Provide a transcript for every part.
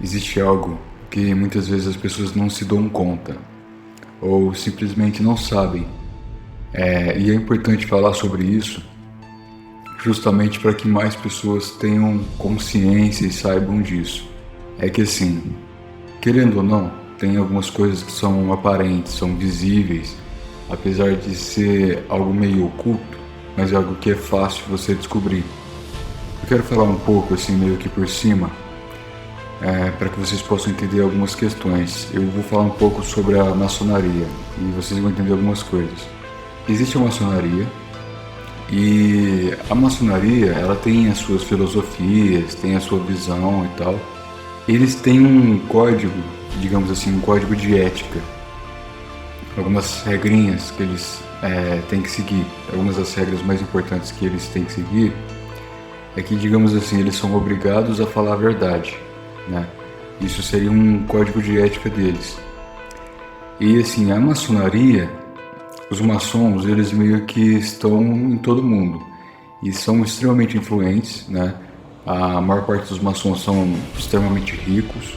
existe algo que muitas vezes as pessoas não se dão conta ou simplesmente não sabem. E é importante falar sobre isso justamente para que mais pessoas tenham consciência e saibam disso. É que assim, querendo ou não, tem algumas coisas que são aparentes, são visíveis, apesar de ser algo meio oculto, mas é algo que é fácil você descobrir. Eu quero falar um pouco assim meio que por cima, para que vocês possam entender algumas questões. Eu vou falar um pouco sobre a maçonaria e vocês vão entender algumas coisas. Existe a maçonaria e a maçonaria ela tem as suas filosofias, tem a sua visão e tal. Eles têm um código, digamos assim, um código de ética, algumas regrinhas que eles têm que seguir. Algumas das regras mais importantes que eles têm que seguir é que, digamos assim, eles são obrigados a falar a verdade, né? Isso seria um código de ética deles. E assim, a maçonaria, os maçons, eles meio que estão em todo mundo e são extremamente influentes, né? A maior parte dos maçons são extremamente ricos,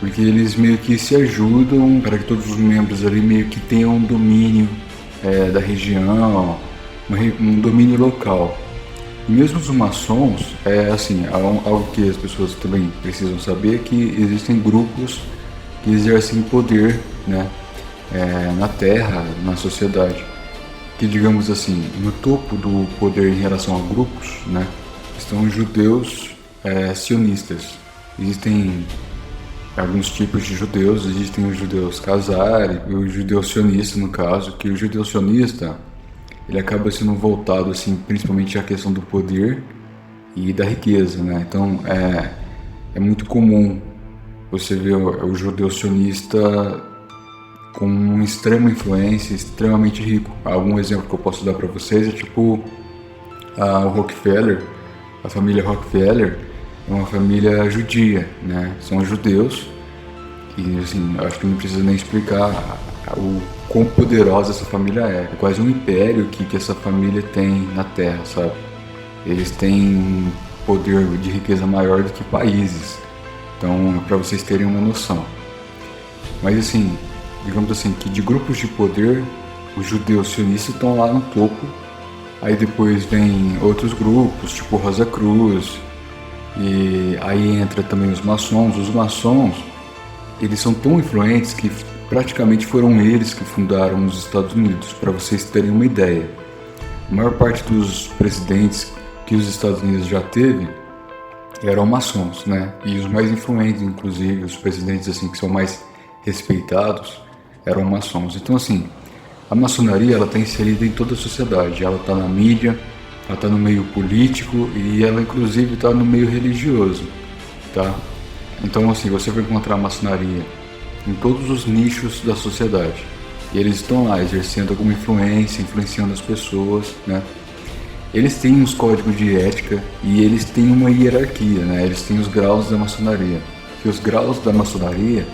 porque eles meio que se ajudam para que todos os membros ali meio que tenham um domínio da região, um domínio local. E mesmo os maçons, assim, algo que as pessoas também precisam saber é que existem grupos que exercem poder, né, na Terra, na sociedade. Que, digamos assim, no topo do poder em relação a grupos, né, estão os judeus sionistas. Existem alguns tipos de judeus, existem os judeus Khazar e o judeu sionista, no caso, que o judeu sionista ele acaba sendo voltado assim, principalmente à questão do poder e da riqueza, né? Então é muito comum você ver o judeu sionista com uma extrema influência, extremamente rico. Algum exemplo que eu posso dar para vocês é tipo o Rockefeller, a família Rockefeller é uma família judia, né? São judeus e assim, acho que não precisa nem explicar o quão poderosa essa família é. É quase um império que essa família tem na Terra, sabe? Eles têm um poder de riqueza maior do que países. Então, para vocês terem uma noção. Mas assim, digamos assim, que de grupos de poder, os judeus sionistas estão lá no topo. Aí depois vem outros grupos, tipo Rosa Cruz. E aí entra também os maçons. Os maçons, eles são tão influentes que praticamente foram eles que fundaram os Estados Unidos, para vocês terem uma ideia. A maior parte dos presidentes que os Estados Unidos já teve eram maçons, né? E os mais influentes, inclusive, os presidentes assim que são mais respeitados, eram maçons. Então assim, a maçonaria ela está inserida em toda a sociedade, ela está na mídia, ela está no meio político e ela inclusive está no meio religioso, tá? Então assim, você vai encontrar a maçonaria em todos os nichos da sociedade. E eles estão lá exercendo alguma influência, influenciando as pessoas, né? Eles têm uns códigos de ética e eles têm uma hierarquia, né? Eles têm os graus da maçonaria. E os graus da maçonaria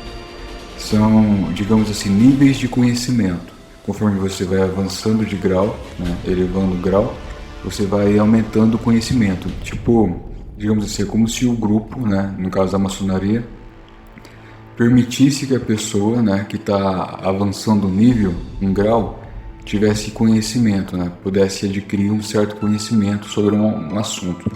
são, digamos assim, níveis de conhecimento. Conforme você vai avançando de grau, né? Elevando o grau, você vai aumentando o conhecimento. Tipo, digamos assim, é como se o grupo, né? No caso da maçonaria, permitisse que a pessoa, né, que está avançando um nível, um grau, tivesse conhecimento, né, pudesse adquirir um certo conhecimento sobre um assunto.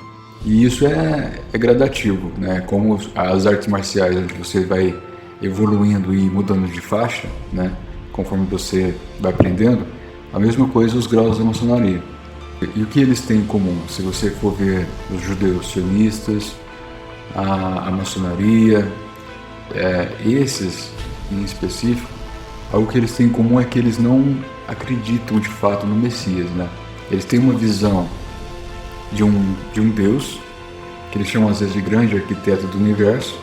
E isso é gradativo, né, como as artes marciais, onde você vai evoluindo e mudando de faixa, né, conforme você vai aprendendo, a mesma coisa os graus da maçonaria. E o que eles têm em comum? Se você for ver os judeus sionistas, a maçonaria, esses em específico, algo que eles têm em comum é que eles não acreditam de fato no Messias, né? Eles têm uma visão de um Deus, que eles chamam às vezes de grande arquiteto do universo,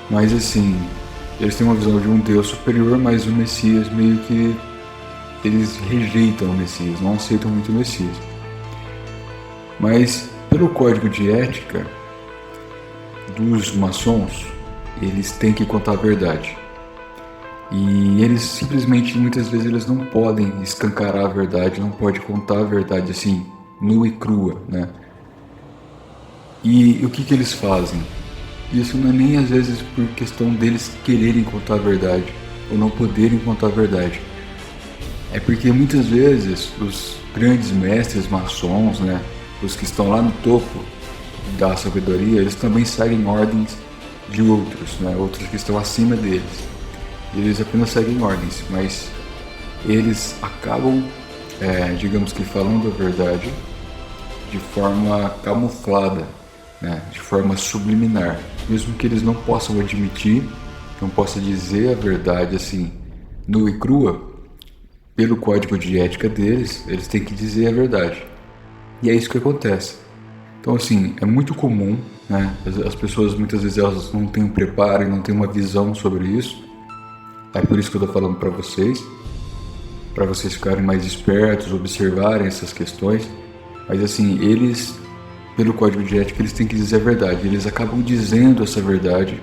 mas assim, eles têm uma visão de um Deus superior, mas o Messias meio que eles rejeitam o Messias, não aceitam muito o Messias. Mas pelo código de ética dos maçons, eles têm que contar a verdade. E eles simplesmente, muitas vezes, eles não podem escancarar a verdade, não podem contar a verdade assim, nua e crua, né? E o que eles fazem? Isso não é nem às vezes por questão deles quererem contar a verdade ou não poderem contar a verdade. É porque muitas vezes os grandes mestres maçons, né, os que estão lá no topo da sabedoria, eles também seguem ordens de outros, né, outros que estão acima deles. Eles apenas seguem ordens, mas eles acabam, digamos que falando a verdade de forma camuflada, né, de forma subliminar, mesmo que eles não possam admitir, não possam dizer a verdade assim, nua e crua, pelo código de ética deles, eles têm que dizer a verdade. E é isso que acontece. Então, assim, é muito comum, né, as pessoas muitas vezes elas não têm um preparo e não têm uma visão sobre isso. É por isso que eu estou falando para vocês ficarem mais espertos, observarem essas questões. Mas assim, eles, pelo código de ética, eles têm que dizer a verdade. Eles acabam dizendo essa verdade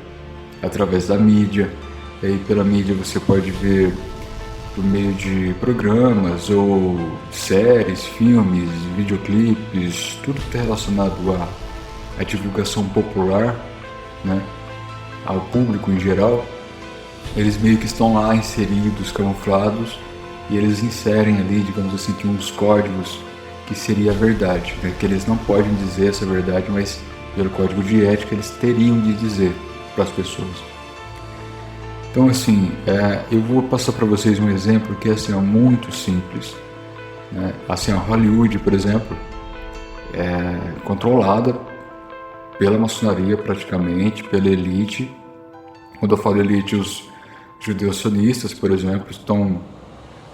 através da mídia. E aí pela mídia você pode ver por meio de programas ou séries, filmes, videoclipes, tudo que está relacionado à divulgação popular, né, ao público em geral. Eles meio que estão lá inseridos, camuflados, e eles inserem ali, digamos assim, que uns códigos que seria a verdade, né? Que eles não podem dizer essa verdade, mas pelo código de ética eles teriam de dizer para as pessoas. Então assim, eu vou passar para vocês um exemplo que assim, é muito simples, né? Assim, a Hollywood, por exemplo, é controlada pela maçonaria praticamente, pela elite. Quando eu falo elite, os judeus sionistas, por exemplo, estão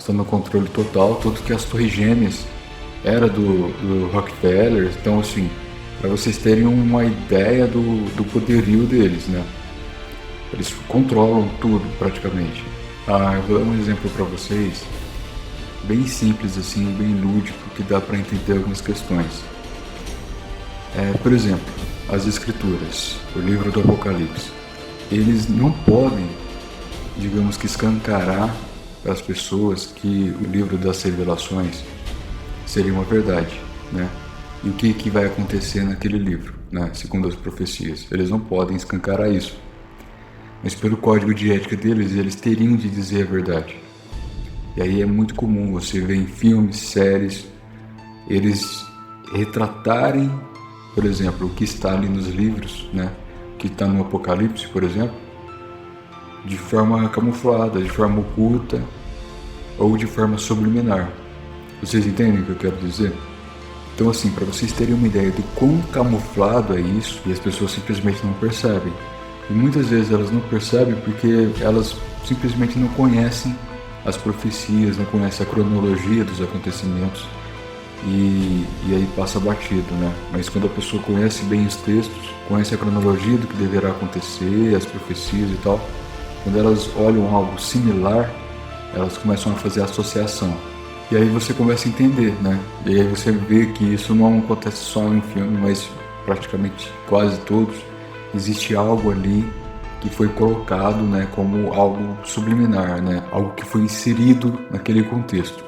no controle total, tanto que as Torres Gêmeas era do Rockefeller. Então, assim, para vocês terem uma ideia do poderio deles, né? Eles controlam tudo, praticamente. Eu vou dar um exemplo para vocês, bem simples, assim, bem lúdico, que dá para entender algumas questões. Por exemplo, as Escrituras, o livro do Apocalipse. Eles não podem, digamos que escancarar para as pessoas que o livro das revelações seria uma verdade, né? E o que vai acontecer naquele livro, né? Segundo as profecias, eles não podem escancarar isso. Mas pelo código de ética deles, eles teriam de dizer a verdade. E aí é muito comum você ver em filmes, séries, eles retratarem, por exemplo, o que está ali nos livros, né? O que está no Apocalipse, por exemplo, de forma camuflada, de forma oculta ou de forma subliminar. Vocês entendem o que eu quero dizer? Então assim, para vocês terem uma ideia do quão camuflado é isso, e as pessoas simplesmente não percebem. E muitas vezes elas não percebem porque elas simplesmente não conhecem as profecias, não conhecem a cronologia dos acontecimentos e aí passa batido, né? Mas quando a pessoa conhece bem os textos, conhece a cronologia do que deverá acontecer, as profecias e tal, quando elas olham algo similar, elas começam a fazer associação. E aí você começa a entender, né? E aí você vê que isso não acontece só em filme, mas praticamente quase todos. Existe algo ali que foi colocado, né, como algo subliminar, né? Algo que foi inserido naquele contexto.